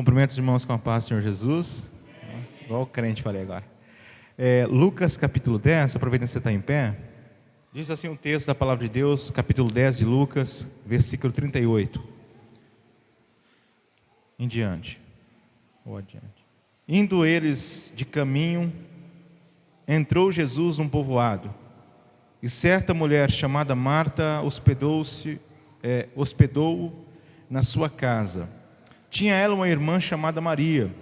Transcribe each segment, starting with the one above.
Cumprimento os irmãos com a paz do Senhor Jesus. Igual o crente falei agora. Lucas capítulo 10, aproveitando que você está em pé. Diz assim um texto da palavra de Deus, capítulo 10 de Lucas, versículo 38. Em diante. Ou adiante. Indo eles de caminho, entrou Jesus num povoado. E certa mulher chamada Marta hospedou-o na sua casa. Tinha ela uma irmã chamada Maria,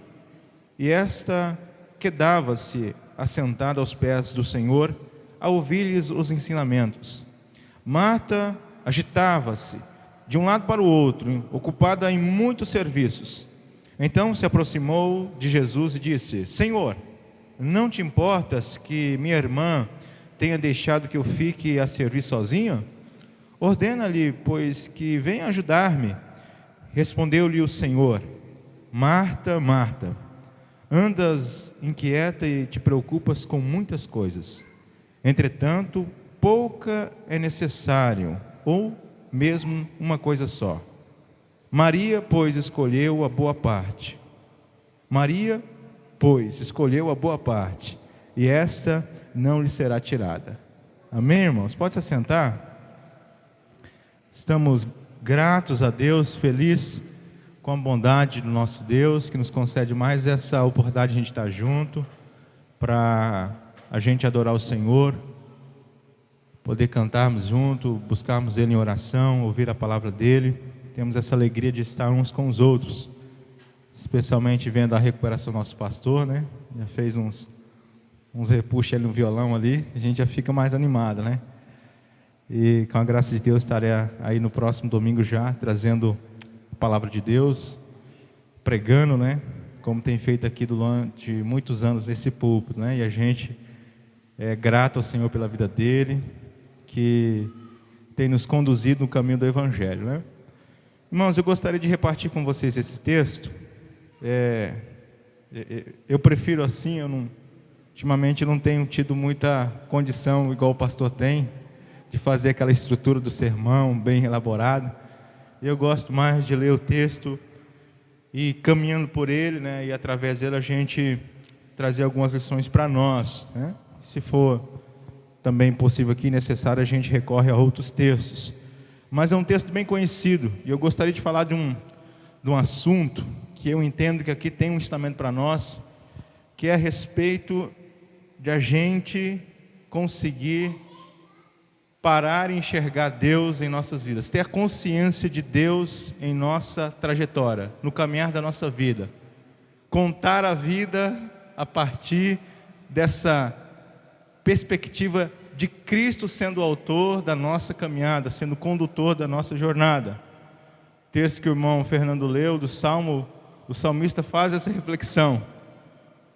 e esta quedava-se assentada aos pés do Senhor, a ouvir-lhes os ensinamentos. Marta agitava-se de um lado para o outro, ocupada em muitos serviços. Então se aproximou de Jesus e disse: Senhor, não te importas que minha irmã tenha deixado que eu fique a servir sozinha? Ordena-lhe, pois, que venha ajudar-me. Respondeu-lhe o Senhor: Marta, Marta, andas inquieta e te preocupas com muitas coisas. Entretanto, pouca é necessário, ou mesmo uma coisa só. Maria, pois, escolheu a boa parte. Maria, pois, escolheu a boa parte, e esta não lhe será tirada. Amém, irmãos? Pode se assentar? Estamos gratos a Deus, felizes com a bondade do nosso Deus, que nos concede mais essa oportunidade de a gente estar junto, para a gente adorar o Senhor, poder cantarmos junto, buscarmos Ele em oração, ouvir a palavra dEle. Temos essa alegria de estar uns com os outros, especialmente vendo a recuperação do nosso pastor, né? Já fez uns repuxos ali no violão ali, a gente já fica mais animado, né? E com a graça de Deus estarei aí no próximo domingo já, trazendo a palavra de Deus, pregando, né? Como tem feito aqui durante muitos anos nesse púlpito, né? E a gente é grato ao Senhor pela vida dele, que tem nos conduzido no caminho do Evangelho, né? Irmãos, eu gostaria de repartir com vocês esse texto. Eu prefiro assim, ultimamente não tenho tido muita condição, igual o pastor tem, de fazer aquela estrutura do sermão bem elaborado. Eu gosto mais de ler o texto e caminhando por ele, né, e através dele a gente trazer algumas lições para nós, né? Se for também possível aqui, necessário, a gente recorre a outros textos. Mas é um texto bem conhecido, e eu gostaria de falar de um assunto que eu entendo que aqui tem um ensinamento para nós, que é a respeito de a gente conseguir parar e enxergar Deus em nossas vidas, ter a consciência de Deus em nossa trajetória, no caminhar da nossa vida, contar a vida a partir dessa perspectiva de Cristo sendo o autor da nossa caminhada, sendo o condutor da nossa jornada. O texto que o irmão Fernando leu do Salmo, o salmista faz essa reflexão.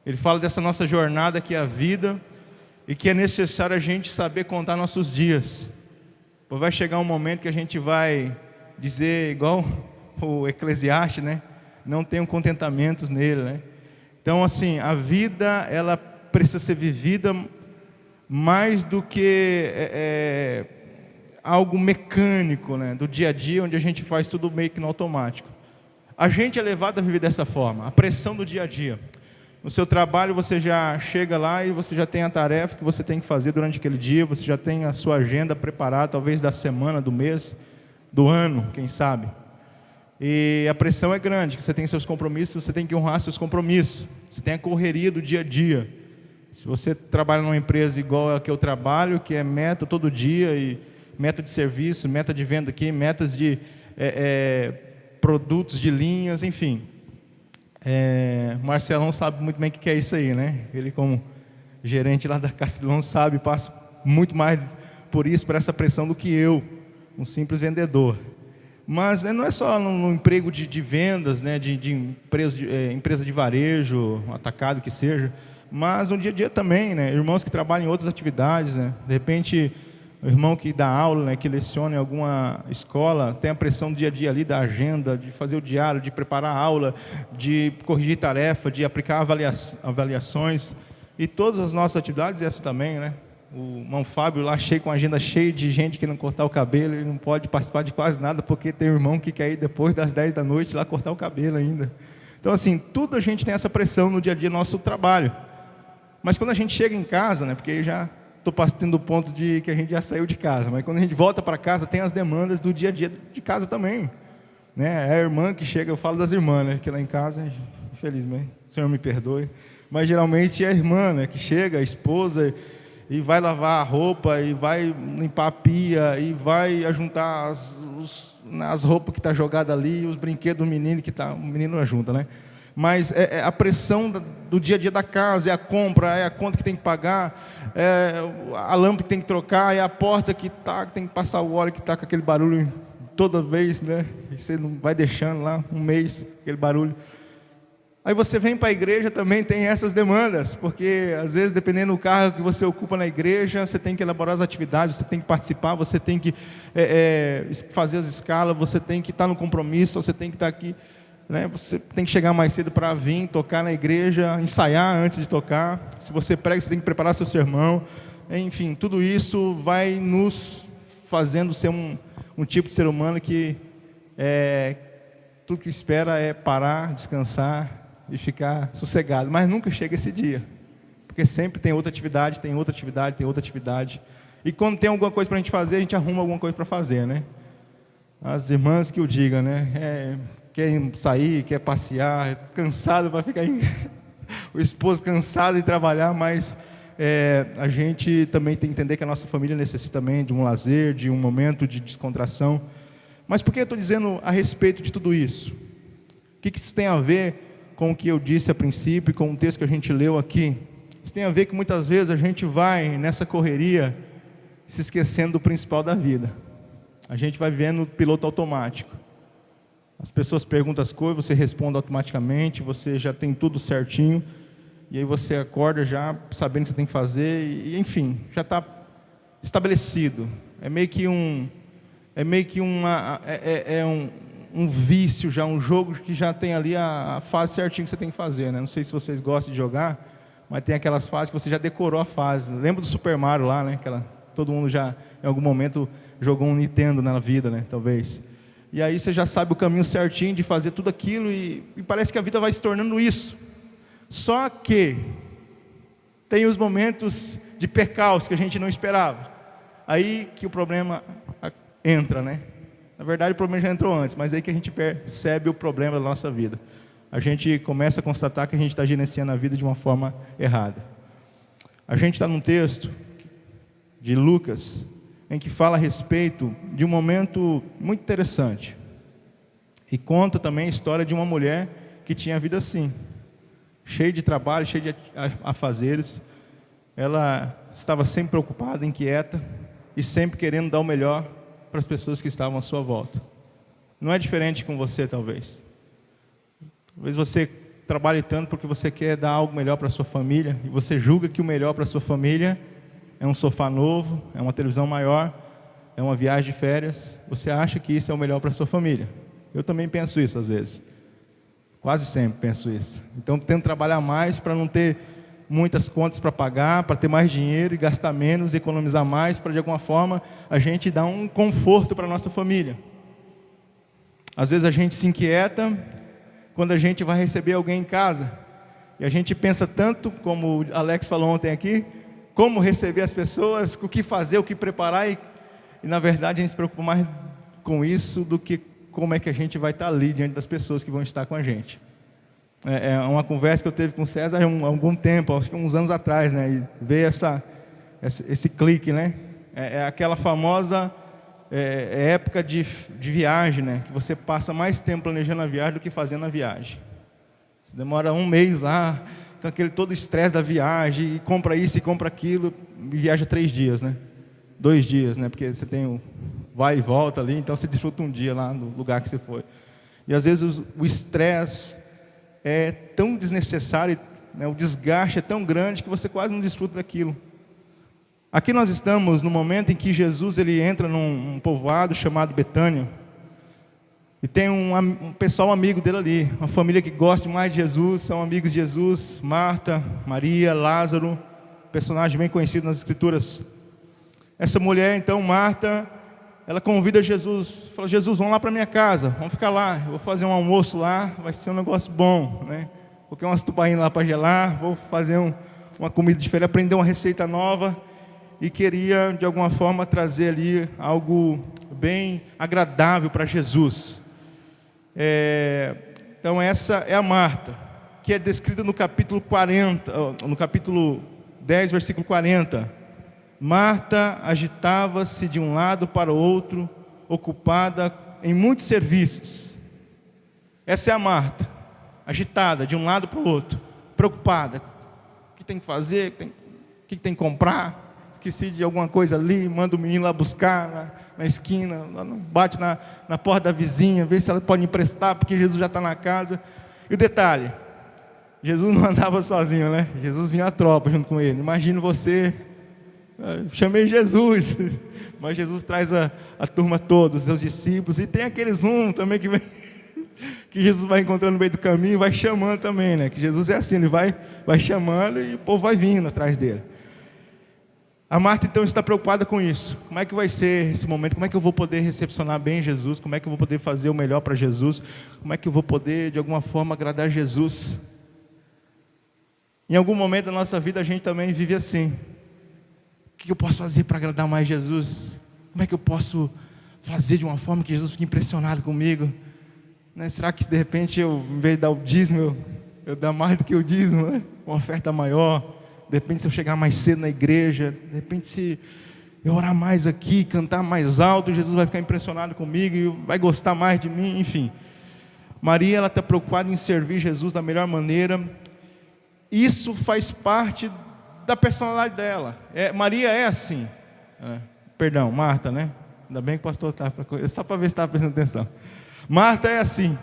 Ele fala dessa nossa jornada que é a vida, e que é necessário a gente saber contar nossos dias. Vai chegar um momento que a gente vai dizer, igual o Eclesiastes, né? Não tenham contentamentos nele, né? Então, assim, a vida, ela precisa ser vivida mais do que algo mecânico, né? Do dia a dia, onde a gente faz tudo meio que no automático. A gente é levado a viver dessa forma, a pressão do dia a dia. No seu trabalho você já chega lá e você já tem a tarefa que você tem que fazer durante aquele dia, você já tem a sua agenda preparada, talvez da semana, do mês, do ano, quem sabe. E a pressão é grande, que você tem seus compromissos, você tem que honrar seus compromissos, você tem a correria do dia a dia. Se você trabalha numa empresa igual a que eu trabalho, que é meta todo dia, e meta de serviço, meta de venda aqui, metas de produtos, de linhas, enfim. Marcelão sabe muito bem o que é isso aí, né? Ele, como gerente lá da Castelão, sabe, passa muito mais por isso, por essa pressão, do que eu, um simples vendedor. Mas não é só no emprego de vendas, né? de empresa de varejo, atacado que seja, mas no dia a dia também, né? Irmãos que trabalham em outras atividades, né? De repente, o irmão que dá aula, né, que leciona em alguma escola, tem a pressão do dia a dia ali, da agenda, de fazer o diário, de preparar a aula, de corrigir tarefa, de aplicar avaliações, e todas as nossas atividades, essa também, né? O irmão Fábio lá, com a agenda cheia de gente querendo cortar o cabelo, ele não pode participar de quase nada, porque tem um irmão que quer ir depois das 10 da noite lá cortar o cabelo ainda. Então assim, tudo a gente tem essa pressão no dia a dia do nosso trabalho. Mas quando a gente chega em casa, né, porque eu já estou partindo do ponto de que a gente já saiu de casa, mas quando a gente volta para casa, tem as demandas do dia a dia de casa também, né? É a irmã que chega, eu falo das irmãs, né, que lá em casa, infelizmente, o Senhor me perdoe, mas geralmente é a irmã, né, que chega, a esposa, e vai lavar a roupa, e vai limpar a pia, e vai ajuntar as roupas que estão jogadas ali, os brinquedos do menino, o menino não ajunta, né? Mas é a pressão do dia a dia da casa, é a compra, é a conta que tem que pagar, é a lâmpada que tem que trocar, é a porta que tem que passar o óleo, que está com aquele barulho toda vez, né? E você não vai deixando lá um mês, aquele barulho. Aí você vem para a igreja, também tem essas demandas, porque às vezes, dependendo do cargo que você ocupa na igreja, você tem que elaborar as atividades, você tem que participar, você tem que fazer as escalas, você tem que estar no compromisso, você tem que estar aqui, né? Você tem que chegar mais cedo para vir, tocar na igreja, ensaiar antes de tocar. Se você prega, você tem que preparar seu sermão. Enfim, tudo isso vai nos fazendo ser um tipo de ser humano que tudo que espera é parar, descansar e ficar sossegado, mas nunca chega esse dia, porque sempre tem outra atividade, tem outra atividade, tem outra atividade, e quando tem alguma coisa para a gente fazer, a gente arruma alguma coisa para fazer, né? As irmãs que o digam, né? Quer sair, quer passear, cansado para ficar o esposo cansado de trabalhar, mas a gente também tem que entender que a nossa família necessita também de um lazer, de um momento de descontração. Mas por que eu estou dizendo a respeito de tudo isso? O que isso tem a ver com o que eu disse a princípio, com o texto que a gente leu aqui? Isso tem a ver que muitas vezes a gente vai nessa correria se esquecendo do principal da vida. A gente vai vivendo piloto automático. As pessoas perguntam as coisas, você responde automaticamente, você já tem tudo certinho, e aí você acorda já sabendo o que você tem que fazer, e enfim, já está estabelecido. É meio que um vício já, um jogo que já tem ali a fase certinha que você tem que fazer, né? Não sei se vocês gostam de jogar, mas tem aquelas fases que você já decorou a fase. Lembra do Super Mario lá, né? Todo mundo já, em algum momento, jogou um Nintendo na vida, né? Talvez. E aí você já sabe o caminho certinho de fazer tudo aquilo, e parece que a vida vai se tornando isso. Só que tem os momentos de percalço que a gente não esperava. Aí que o problema entra, né? Na verdade o problema já entrou antes, mas aí que a gente percebe o problema da nossa vida. A gente começa a constatar que a gente está gerenciando a vida de uma forma errada. A gente está num texto de Lucas, em que fala a respeito de um momento muito interessante. E conta também a história de uma mulher que tinha a vida assim, cheia de trabalho, cheia de afazeres. Ela estava sempre preocupada, inquieta, e sempre querendo dar o melhor para as pessoas que estavam à sua volta. Não é diferente com você, talvez. Talvez você trabalhe tanto porque você quer dar algo melhor para a sua família, e você julga que o melhor para a sua família é um sofá novo, é uma televisão maior, é uma viagem de férias. Você acha que isso é o melhor para a sua família. Eu também penso isso às vezes. Quase sempre penso isso. Então tento trabalhar mais para não ter muitas contas para pagar, para ter mais dinheiro e gastar menos, economizar mais, para de alguma forma a gente dar um conforto para a nossa família. Às vezes a gente se inquieta quando a gente vai receber alguém em casa, e a gente pensa tanto, como o Alex falou ontem aqui, como receber as pessoas, o que fazer, o que preparar, e na verdade a gente se preocupa mais com isso do que como é que a gente vai estar ali diante das pessoas que vão estar com a gente. É uma conversa que eu teve com o César há algum tempo, acho que uns anos atrás, né? E veio esse clique, né? É aquela famosa época de viagem, né? Que você passa mais tempo planejando a viagem do que fazendo a viagem. Você demora um mês lá, com aquele todo estresse da viagem, e compra isso e compra aquilo, e viaja 3 dias, né? 2 dias, né? Porque você tem o vai e volta ali, então você desfruta um dia lá no lugar que você foi. E às vezes o estresse é tão desnecessário, né? O desgaste é tão grande que você quase não desfruta daquilo. Aqui nós estamos no momento em que Jesus ele entra num povoado chamado Betânia, e tem um pessoal amigo dele ali, uma família que gosta mais de Jesus, são amigos de Jesus, Marta, Maria, Lázaro, personagem bem conhecido nas Escrituras. Essa mulher, então, Marta, ela convida Jesus, fala: Jesus, vamos lá para minha casa, vamos ficar lá, eu vou fazer um almoço lá, vai ser um negócio bom, né? Vou colocar umas tubaínas lá para gelar, vou fazer uma comida diferente, aprender uma receita nova, e queria de alguma forma trazer ali algo bem agradável para Jesus. Então essa é a Marta, que é descrita no capítulo 40, no capítulo 10, versículo 40. Marta agitava-se de um lado para o outro, ocupada em muitos serviços. Essa é a Marta, agitada de um lado para o outro, preocupada. O que tem que fazer? O que tem que comprar? Esqueci de alguma coisa ali, manda o menino lá buscar na esquina, bate na porta da vizinha, vê se ela pode emprestar, porque Jesus já está na casa. E o detalhe, Jesus não andava sozinho, né? Jesus vinha a tropa junto com ele. Imagina você, chamei Jesus, mas Jesus traz a turma toda, os seus discípulos, e tem aqueles também que vem, que Jesus vai encontrando no meio do caminho, vai chamando também, né? Que Jesus é assim, ele vai chamando e o povo vai vindo atrás dele. A Marta então está preocupada com isso. Como é que vai ser esse momento? Como é que eu vou poder recepcionar bem Jesus? Como é que eu vou poder fazer o melhor para Jesus? Como é que eu vou poder de alguma forma agradar Jesus? Em algum momento da nossa vida a gente também vive assim. O que eu posso fazer para agradar mais Jesus? Como é que eu posso fazer de uma forma que Jesus fique impressionado comigo? Né? Será que de repente eu, em vez de dar o dízimo, eu dar mais do que o dízimo, né? Uma oferta maior? De repente se eu chegar mais cedo na igreja, de repente se eu orar mais aqui, cantar mais alto, Jesus vai ficar impressionado comigo e vai gostar mais de mim, enfim. Maria, ela está preocupada em servir Jesus da melhor maneira. Isso faz parte da personalidade dela. Maria é assim. Perdão, Marta, né? Ainda bem que o pastor está, só para ver se estava prestando atenção. Marta é assim.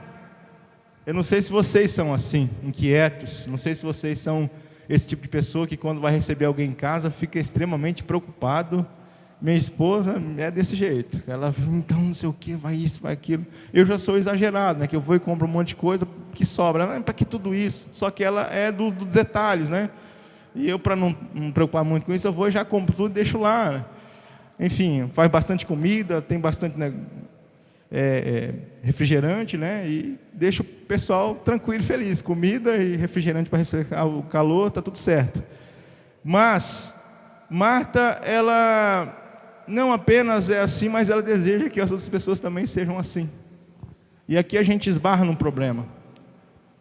Eu não sei se vocês são assim, inquietos, não sei se vocês são esse tipo de pessoa que quando vai receber alguém em casa fica extremamente preocupado. Minha esposa é desse jeito, ela então não sei o que, vai isso, vai aquilo. Eu já sou exagerado, né? Que eu vou e compro um monte de coisa que sobra, para que tudo isso? Só que ela é dos detalhes, né? E eu, para não me preocupar muito com isso, eu vou e já compro tudo e deixo lá, né? Enfim, faz bastante comida, tem bastante, né, refrigerante, né? E deixa o pessoal tranquilo e feliz. Comida e refrigerante para refrescar o calor, está tudo certo. Mas Marta, ela não apenas é assim, mas ela deseja que as outras pessoas também sejam assim. E aqui a gente esbarra num problema,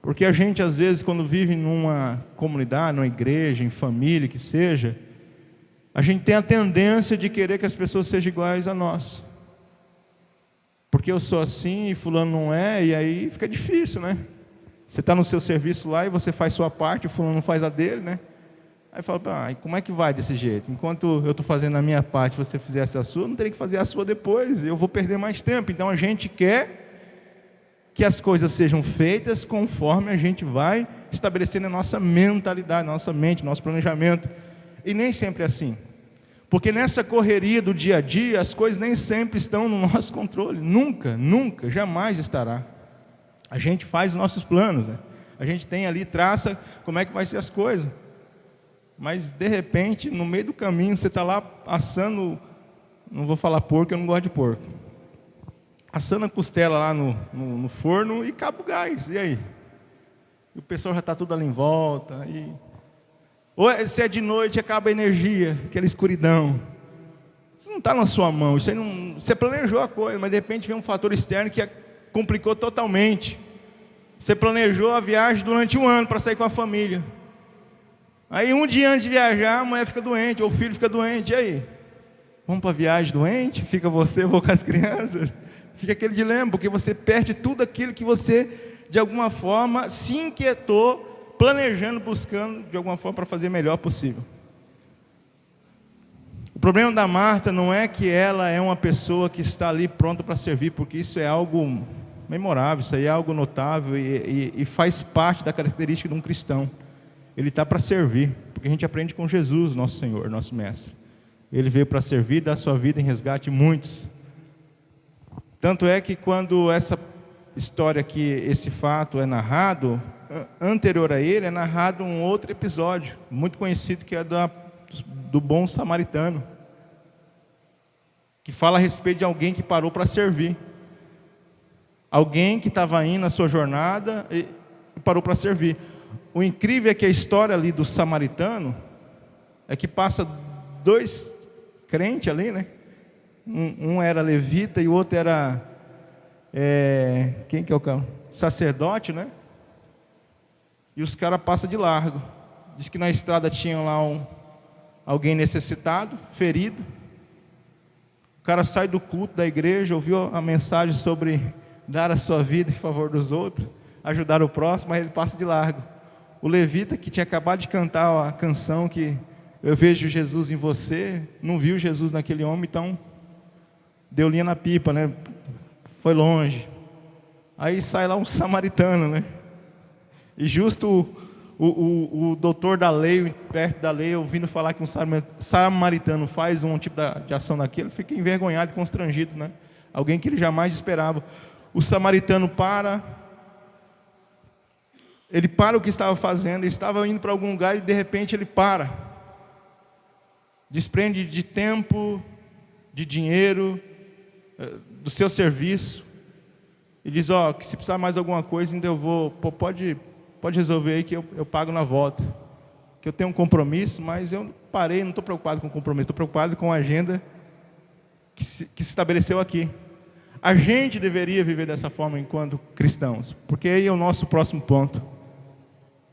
porque a gente às vezes, quando vive numa comunidade, numa igreja, em família, que seja, a gente tem a tendência de querer que as pessoas sejam iguais a nós, porque eu sou assim e fulano não é, e aí fica difícil, né? Você está no seu serviço lá e você faz sua parte, o fulano não faz a dele, né? Aí fala: como é que vai desse jeito? Enquanto eu estou fazendo a minha parte, se você fizesse a sua, eu não teria que fazer a sua depois, eu vou perder mais tempo. Então a gente quer que as coisas sejam feitas conforme a gente vai estabelecendo a nossa mentalidade, nossa mente, nosso planejamento. E nem sempre é assim. Porque nessa correria do dia a dia, as coisas nem sempre estão no nosso controle. Nunca, nunca, jamais estará. A gente faz os nossos planos, né? A gente tem ali, traça como é que vai ser as coisas. Mas de repente, no meio do caminho, você está lá assando, não vou falar porco, eu não gosto de porco, assando a costela lá no forno e acaba o gás, e aí? E o pessoal já está tudo ali em volta, ou se é de noite, acaba a energia, aquela escuridão. Isso não está na sua mão, isso aí não, você planejou a coisa, mas de repente vem um fator externo que complicou totalmente. Você planejou a viagem durante um ano para sair com a família. Aí um dia antes de viajar, a mulher fica doente, ou o filho fica doente, e aí? Vamos para a viagem doente? Fica você, eu vou com as crianças? Fica aquele dilema, porque você perde tudo aquilo que você, de alguma forma, se inquietou, planejando, buscando, de alguma forma, para fazer o melhor possível. O problema da Marta não é que ela é uma pessoa que está ali pronta para servir, porque isso é algo memorável, isso aí é algo notável e faz parte da característica de um cristão. Ele está para servir, porque a gente aprende com Jesus, nosso Senhor, nosso Mestre. Ele veio para servir, dar sua vida em resgate muitos. Tanto é que quando essa história aqui, esse fato é narrado, anterior a ele é narrado um outro episódio, muito conhecido, que é do bom samaritano. que fala a respeito de alguém que parou para servir. Alguém que estava indo na sua jornada e parou para servir. O incrível é que a história ali do samaritano é que passa dois crentes ali, né? Um era levita e o outro era quem que é o cara? Sacerdote, né? E os caras passam de largo. Diz que na estrada tinham lá alguém necessitado, ferido. O cara sai do culto da igreja, ouviu a mensagem sobre dar a sua vida em favor dos outros, ajudar o próximo, mas ele passa de largo. O levita, que tinha acabado de cantar a canção que eu vejo Jesus em você, não viu Jesus naquele homem, então deu linha na pipa, né? Foi longe. Aí sai lá um samaritano, né? E justo o doutor da lei, perto da lei, ouvindo falar que um samaritano faz um tipo de ação daquele, fica envergonhado e constrangido, né? Alguém que ele jamais esperava. O samaritano ele para o que estava fazendo, ele estava indo para algum lugar e de repente ele para. Desprende de tempo, de dinheiro, do seu serviço. E diz, que se precisar mais alguma coisa, ainda eu vou, pode resolver aí que eu pago na volta. Que eu tenho um compromisso, mas eu parei, não estou preocupado com o compromisso, estou preocupado com a agenda que se estabeleceu aqui. A gente deveria viver dessa forma enquanto cristãos, porque aí é o nosso próximo ponto.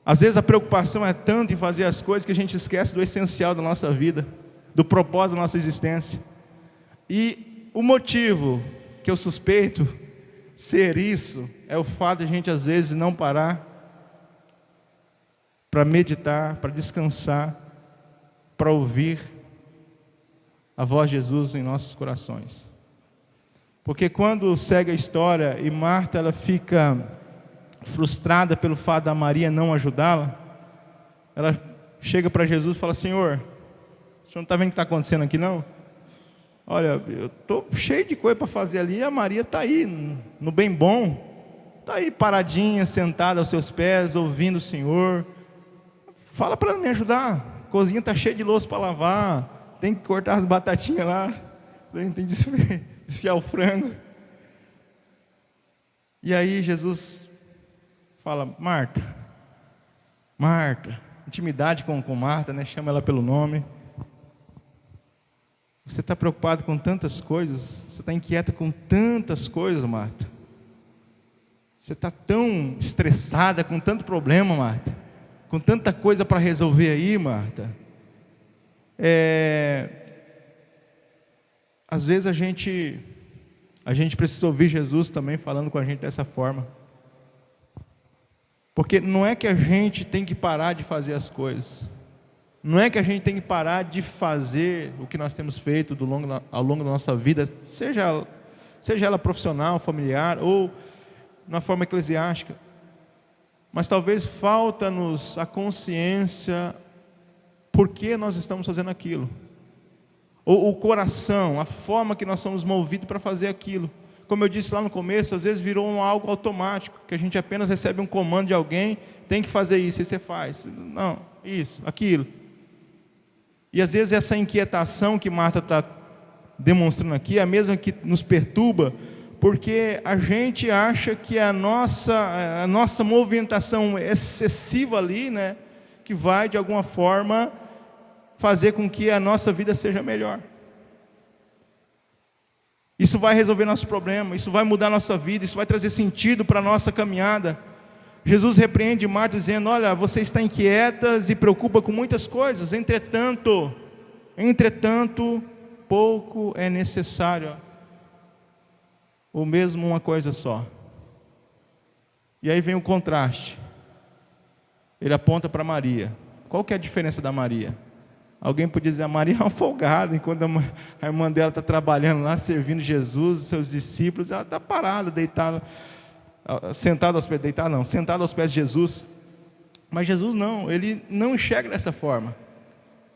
Às vezes a preocupação é tanto em fazer as coisas que a gente esquece do essencial da nossa vida, do propósito da nossa existência. E o motivo que eu suspeito ser isso é o fato de a gente às vezes não parar para meditar, para descansar, para ouvir a voz de Jesus em nossos corações. Porque quando segue a história e Marta ela fica frustrada pelo fato da Maria não ajudá-la, ela chega para Jesus e fala, Senhor, o senhor não está vendo o que está acontecendo aqui não? Olha, eu estou cheio de coisa para fazer ali e a Maria está aí, no bem bom, está aí paradinha, sentada aos seus pés, ouvindo o Senhor. Fala para ela me ajudar, a cozinha está cheia de louça para lavar, tem que cortar as batatinhas lá, tem que desfiar o frango. E aí Jesus fala, Marta, intimidade com Marta, né? Chama ela pelo nome. Você está preocupado com tantas coisas, você está inquieta com tantas coisas, Marta. Você está tão estressada com tanto problema, Marta, com tanta coisa para resolver aí, Marta. Às vezes a gente precisa ouvir Jesus também falando com a gente dessa forma. Porque não é que a gente tem que parar de fazer as coisas. Não é que a gente tem que parar de fazer o que nós temos feito ao longo da nossa vida, seja ela profissional, familiar ou na forma eclesiástica. Mas talvez falta-nos a consciência por que nós estamos fazendo aquilo. Ou o coração, a forma que nós somos movidos para fazer aquilo. Como eu disse lá no começo, às vezes virou algo automático, que a gente apenas recebe um comando de alguém, tem que fazer isso, e você faz. Não, isso, aquilo. E às vezes essa inquietação que Marta está demonstrando aqui é a mesma que nos perturba, porque a gente acha que a nossa movimentação excessiva ali, né, que vai de alguma forma fazer com que a nossa vida seja melhor. Isso vai resolver nosso problema, isso vai mudar nossa vida, isso vai trazer sentido para a nossa caminhada. Jesus repreende Marta dizendo, olha, você está inquieta e preocupa com muitas coisas, entretanto, pouco é necessário, ou mesmo uma coisa só. E aí vem o contraste, ele aponta para Maria. Qual que é a diferença da Maria? Alguém podia dizer, a Maria é uma folgada, enquanto a irmã dela está trabalhando lá, servindo Jesus, seus discípulos, ela está parada, deitada, sentada aos pés de Jesus. Mas Jesus não, ele não enxerga dessa forma.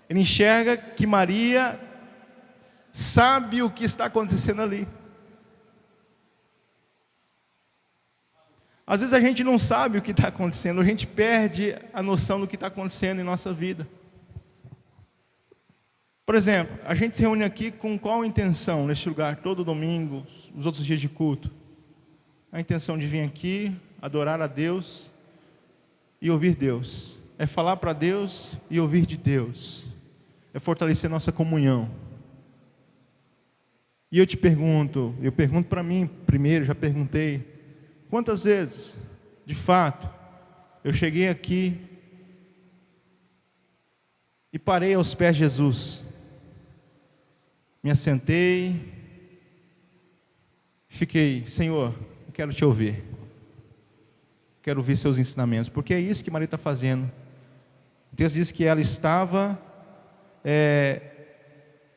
Ele enxerga que Maria sabe o que está acontecendo ali. Às vezes a gente não sabe o que está acontecendo, a gente perde a noção do que está acontecendo em nossa vida. Por exemplo, a gente se reúne aqui com qual intenção neste lugar, todo domingo, os outros dias de culto? A intenção de vir aqui, adorar a Deus e ouvir Deus. É falar para Deus e ouvir de Deus. É fortalecer nossa comunhão. E eu pergunto para mim primeiro, já perguntei, quantas vezes, de fato, eu cheguei aqui e parei aos pés de Jesus, me assentei, fiquei, Senhor, eu quero te ouvir, quero ouvir seus ensinamentos, porque é isso que Maria está fazendo. O texto diz que ela estava,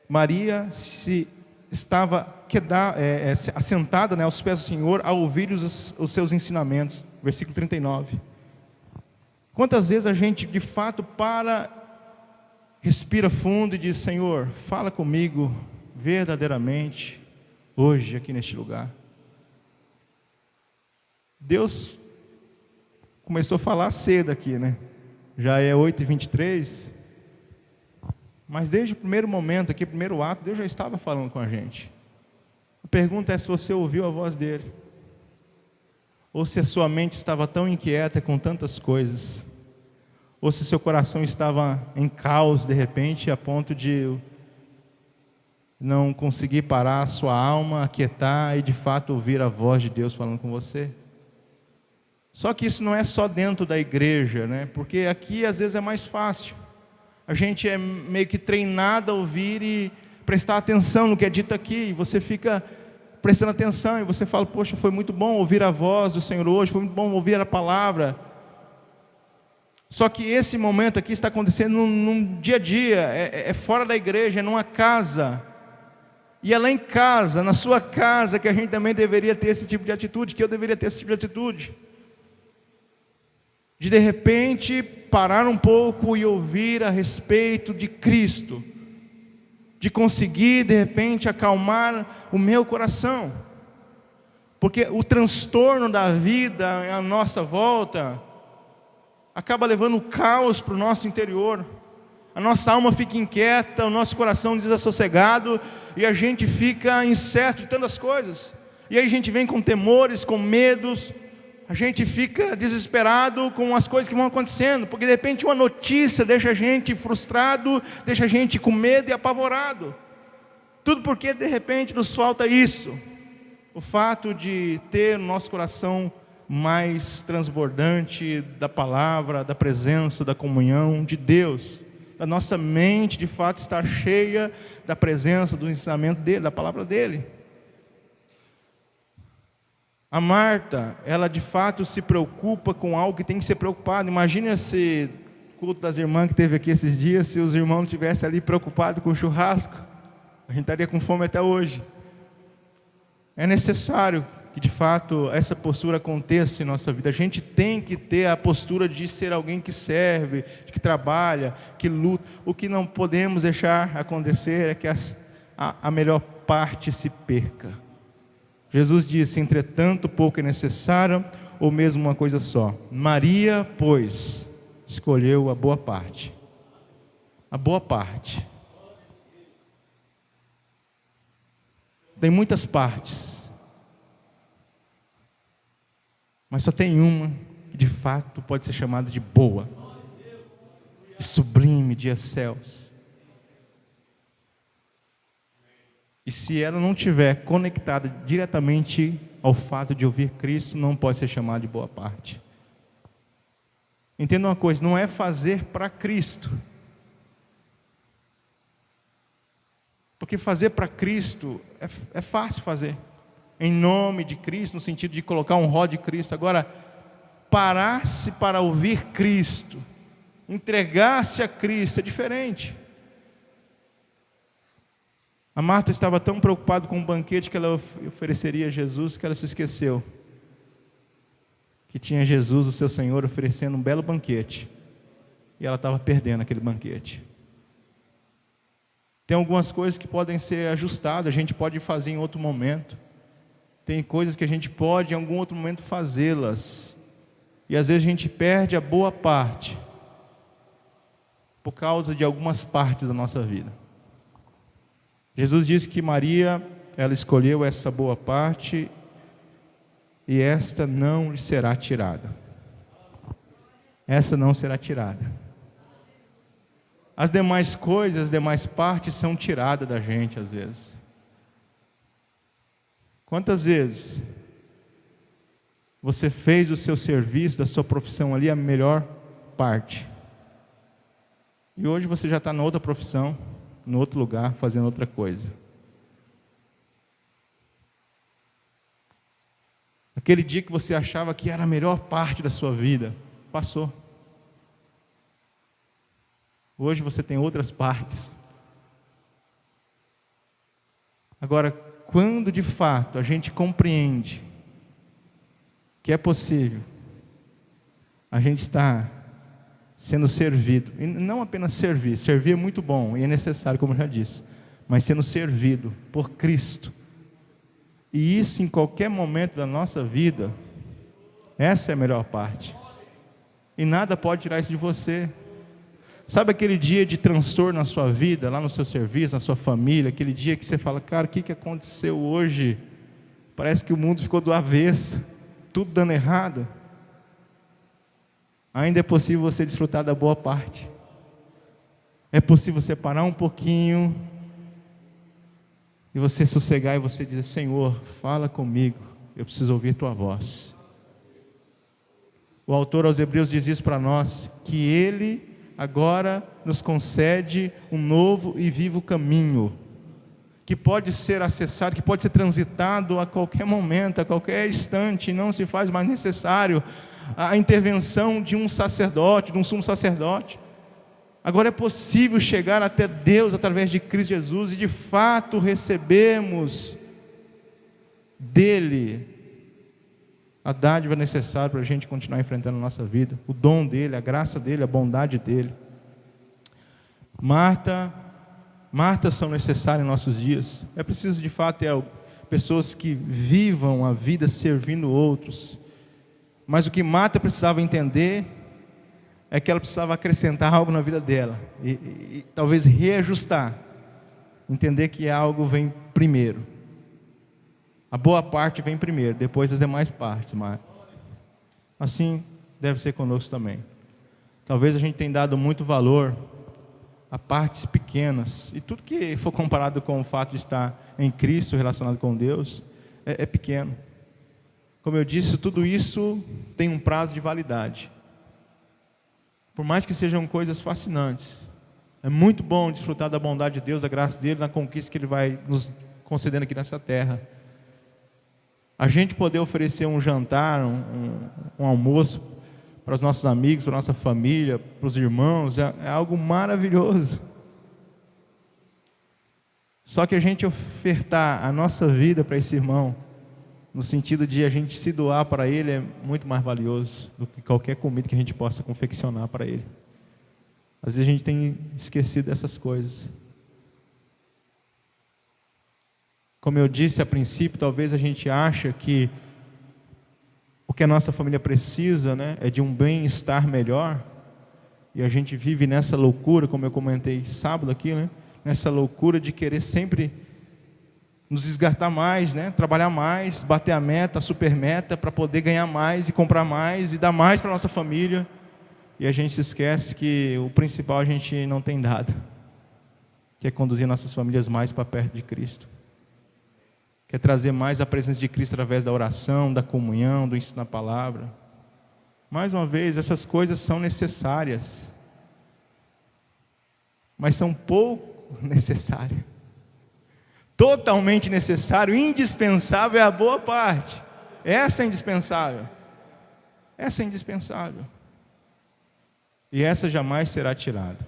Maria estava assentada, né, aos pés do Senhor, a ouvir os seus ensinamentos, versículo 39. Quantas vezes a gente de fato respira fundo e diz, Senhor, fala comigo verdadeiramente hoje aqui neste lugar. Deus começou a falar cedo aqui, né? Já é 8h23, mas desde o primeiro momento aqui, primeiro ato, Deus já estava falando com a gente. A pergunta é se você ouviu a voz dele, ou se a sua mente estava tão inquieta com tantas coisas, ou se seu coração estava em caos de repente, a ponto de não conseguir parar a sua alma, aquietar e de fato ouvir a voz de Deus falando com você. Só que isso não é só dentro da igreja, né? Porque aqui às vezes é mais fácil. A gente é meio que treinado a ouvir e prestar atenção no que é dito aqui, e você fica prestando atenção, e você fala, poxa, foi muito bom ouvir a voz do Senhor hoje, foi muito bom ouvir a palavra. Só que esse momento aqui está acontecendo num dia a dia, é fora da igreja, é numa casa. E é lá em casa, na sua casa, que a gente também deveria ter esse tipo de atitude, que eu deveria ter esse tipo de atitude. De repente, parar um pouco e ouvir a respeito de Cristo. De conseguir, de repente, acalmar o meu coração. Porque o transtorno da vida à nossa volta acaba levando o caos para o nosso interior. A nossa alma fica inquieta, o nosso coração desassossegado, e a gente fica incerto de tantas coisas. E aí a gente vem com temores, com medos, a gente fica desesperado com as coisas que vão acontecendo, porque de repente uma notícia deixa a gente frustrado, deixa a gente com medo e apavorado. Tudo porque de repente nos falta isso, o fato de ter no nosso coração mais transbordante da palavra, da presença, da comunhão de Deus. A nossa mente de fato estar cheia da presença, do ensinamento dele, da palavra dele. A Marta, ela de fato se preocupa com algo que tem que ser preocupado. Imagine esse culto das irmãs que teve aqui esses dias, se os irmãos estivessem ali preocupados com o churrasco, a gente estaria com fome até hoje. É necessário que de fato essa postura aconteça em nossa vida. A gente tem que ter a postura de ser alguém que serve, que trabalha, que luta. O que não podemos deixar acontecer é que a melhor parte se perca. Jesus disse, entretanto pouco é necessário, ou mesmo uma coisa só. Maria, pois, escolheu a boa parte. A boa parte. Tem muitas partes, mas só tem uma que de fato pode ser chamada de boa, de sublime, de excelso. E se ela não estiver conectada diretamente ao fato de ouvir Cristo, não pode ser chamada de boa parte. Entenda uma coisa, não é fazer para Cristo. Porque fazer para Cristo é fácil fazer. Em nome de Cristo, no sentido de colocar um rol de Cristo. Agora, parar-se para ouvir Cristo, entregar-se a Cristo, é diferente. A Marta estava tão preocupada com o banquete que ela ofereceria a Jesus, que ela se esqueceu que tinha Jesus, o seu Senhor, oferecendo um belo banquete, e ela estava perdendo aquele banquete. Tem algumas coisas que podem ser ajustadas, a gente pode fazer em outro momento. Tem coisas que a gente pode em algum outro momento fazê-las, e às vezes a gente perde a boa parte por causa de algumas partes da nossa vida. Jesus disse que Maria, ela escolheu essa boa parte e esta não lhe será tirada. Essa não será tirada. As demais coisas, as demais partes são tiradas da gente às vezes. Quantas vezes você fez o seu serviço, da sua profissão ali a melhor parte? E hoje você já está em outra profissão, em outro lugar, fazendo outra coisa. Aquele dia que você achava que era a melhor parte da sua vida, passou. Hoje você tem outras partes. Agora, quando de fato a gente compreende que é possível, a gente está sendo servido, e não apenas servir é muito bom e é necessário, como eu já disse, mas sendo servido por Cristo, e isso em qualquer momento da nossa vida, essa é a melhor parte, e nada pode tirar isso de você. Sabe aquele dia de transtorno na sua vida, lá no seu serviço, na sua família, aquele dia que você fala, cara, o que aconteceu hoje? Parece que o mundo ficou do avesso, tudo dando errado. Ainda é possível você desfrutar da boa parte. É possível você parar um pouquinho e você sossegar e você dizer, Senhor, fala comigo, eu preciso ouvir tua voz. O autor aos Hebreus diz isso para nós, que Ele agora nos concede um novo e vivo caminho, que pode ser acessado, que pode ser transitado a qualquer momento, a qualquer instante, não se faz mais necessário a intervenção de um sacerdote, de um sumo sacerdote. Agora é possível chegar até Deus através de Cristo Jesus e de fato recebemos dele a dádiva necessária para a gente continuar enfrentando a nossa vida, o dom dele, a graça dele, a bondade dele. Martas são necessárias em nossos dias. É preciso de fato ter pessoas que vivam a vida servindo outros. Mas o que Marta precisava entender é que ela precisava acrescentar algo na vida dela e talvez reajustar, entender que algo vem primeiro. A boa parte vem primeiro, depois as demais partes. Mas assim deve ser conosco também. Talvez a gente tenha dado muito valor a partes pequenas, e tudo que for comparado com o fato de estar em Cristo, relacionado com Deus, é pequeno. Como eu disse, tudo isso tem um prazo de validade. Por mais que sejam coisas fascinantes, é muito bom desfrutar da bondade de Deus, da graça dele, na conquista que ele vai nos concedendo aqui nessa terra. A gente poder oferecer um jantar, um almoço para os nossos amigos, para a nossa família, para os irmãos, é algo maravilhoso. Só que a gente ofertar a nossa vida para esse irmão, no sentido de a gente se doar para ele, é muito mais valioso do que qualquer comida que a gente possa confeccionar para ele. Às vezes a gente tem esquecido dessas coisas. Como eu disse a princípio, talvez a gente ache que o que a nossa família precisa, né, é de um bem-estar melhor, e a gente vive nessa loucura, como eu comentei sábado aqui, né, nessa loucura de querer sempre nos desgastar mais, né, trabalhar mais, bater a meta, a super meta, para poder ganhar mais e comprar mais e dar mais para a nossa família, e a gente se esquece que o principal a gente não tem dado, que é conduzir nossas famílias mais para perto de Cristo. Quer trazer mais a presença de Cristo através da oração, da comunhão, do ensino da palavra. Mais uma vez, essas coisas são necessárias, mas são pouco necessárias. Totalmente necessário, indispensável é a boa parte. Essa é indispensável. Essa é indispensável. E essa jamais será tirada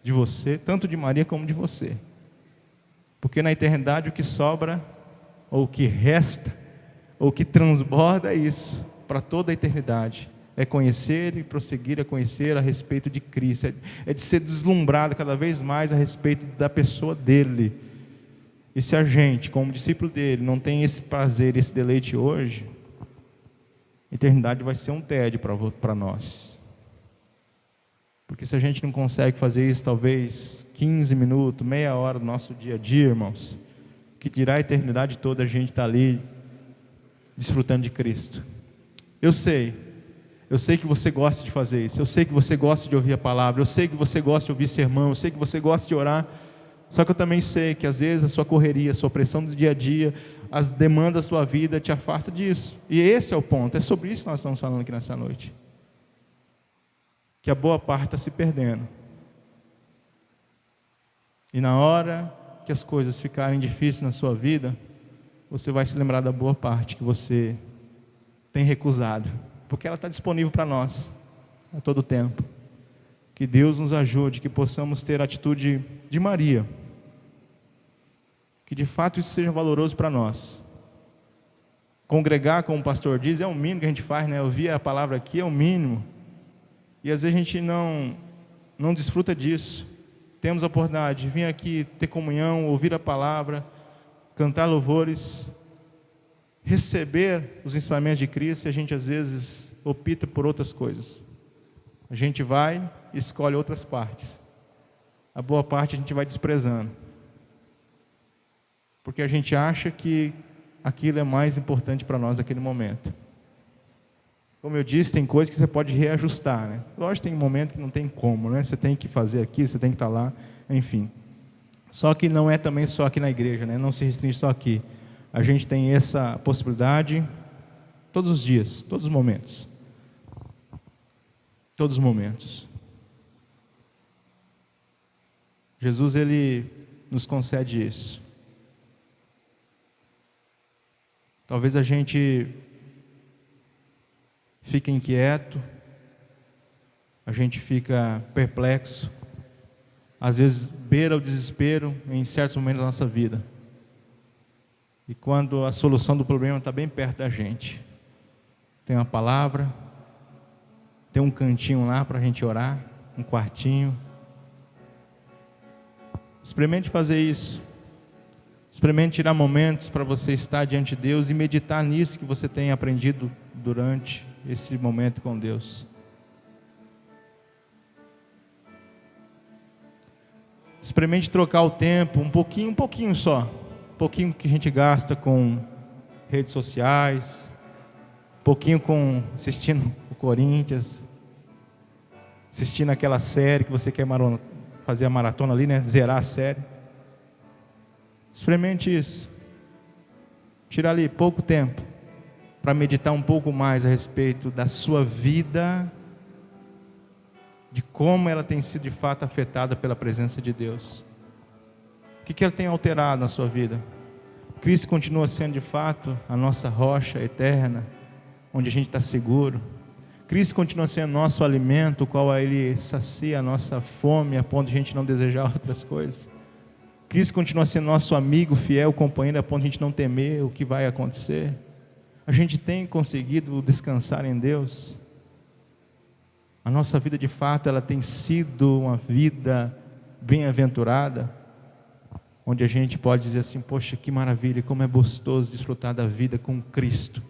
de você, tanto de Maria como de você. Porque na eternidade o que sobra, ou o que resta, ou o que transborda é isso, para toda a eternidade. É conhecer e prosseguir a conhecer a respeito de Cristo. É de ser deslumbrado cada vez mais a respeito da pessoa dele. E se a gente, como discípulo dele, não tem esse prazer, esse deleite hoje, a eternidade vai ser um tédio para nós. Porque se a gente não consegue fazer isso, talvez 15 minutos, meia hora do nosso dia a dia, irmãos, que dirá a eternidade toda, a gente está ali desfrutando de Cristo. Eu sei que você gosta de fazer isso, eu sei que você gosta de ouvir a palavra, eu sei que você gosta de ouvir sermão, eu sei que você gosta de orar, só que eu também sei que às vezes a sua correria, a sua pressão do dia a dia, as demandas da sua vida te afasta disso. E esse é o ponto, é sobre isso que nós estamos falando aqui nessa noite. Que a boa parte está se perdendo. E na hora que as coisas ficarem difíceis na sua vida, você vai se lembrar da boa parte que você tem recusado, porque ela está disponível para nós a todo tempo. Que Deus nos ajude, que possamos ter a atitude de Maria, que de fato isso seja valoroso para nós. Congregar, como o pastor diz, é o mínimo que a gente faz, né? Ouvir a palavra aqui é o mínimo, e às vezes a gente não desfruta disso. Temos a oportunidade de vir aqui ter comunhão, ouvir a palavra, cantar louvores, receber os ensinamentos de Cristo, e a gente às vezes opta por outras coisas. A gente vai e escolhe outras partes. A boa parte a gente vai desprezando, porque a gente acha que aquilo é mais importante para nós naquele momento. Como eu disse, tem coisas que você pode reajustar, né? Lógico, tem momento que não tem como, né? Você tem que fazer aquilo, você tem que estar lá, enfim. Só que não é também só aqui na igreja, né? Não se restringe só aqui. A gente tem essa possibilidade todos os dias, todos os momentos. Todos os momentos. Jesus, Ele nos concede isso. Talvez a gente fique inquieto, a gente fica perplexo, às vezes beira o desespero em certos momentos da nossa vida. E quando a solução do problema está bem perto da gente, tem uma palavra, tem um cantinho lá para a gente orar, um quartinho. Experimente fazer isso. Experimente tirar momentos para você estar diante de Deus e meditar nisso que você tem aprendido durante esse momento com Deus. Experimente trocar o tempo, um pouquinho só. Um pouquinho que a gente gasta com redes sociais, um pouquinho com assistindo o Corinthians, assistindo aquela série que você quer fazer a maratona ali, né? Zerar a série. Experimente isso. Tirar ali pouco tempo para meditar um pouco mais a respeito da sua vida, de como ela tem sido de fato afetada pela presença de Deus. O que ela tem alterado na sua vida? Cristo continua sendo de fato a nossa rocha eterna, onde a gente está seguro. Cristo continua sendo nosso alimento, o qual Ele sacia a nossa fome, a ponto de a gente não desejar outras coisas. Cristo continua sendo nosso amigo, fiel, companheiro, a ponto de a gente não temer o que vai acontecer. A gente tem conseguido descansar em Deus. A nossa vida de fato, ela tem sido uma vida bem-aventurada, onde a gente pode dizer assim: poxa, que maravilha, como é gostoso desfrutar da vida com Cristo.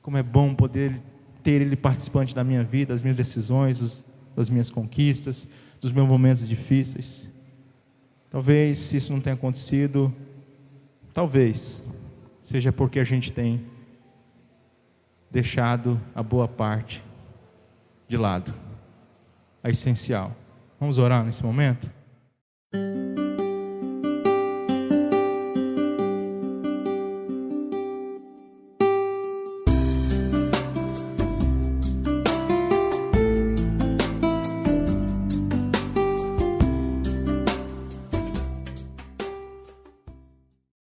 Como é bom poder ter Ele participante da minha vida, das minhas decisões, das minhas conquistas, dos meus momentos difíceis. Talvez, se isso não tenha acontecido, talvez seja porque a gente tem deixado a boa parte de lado, a essencial. Vamos orar nesse momento?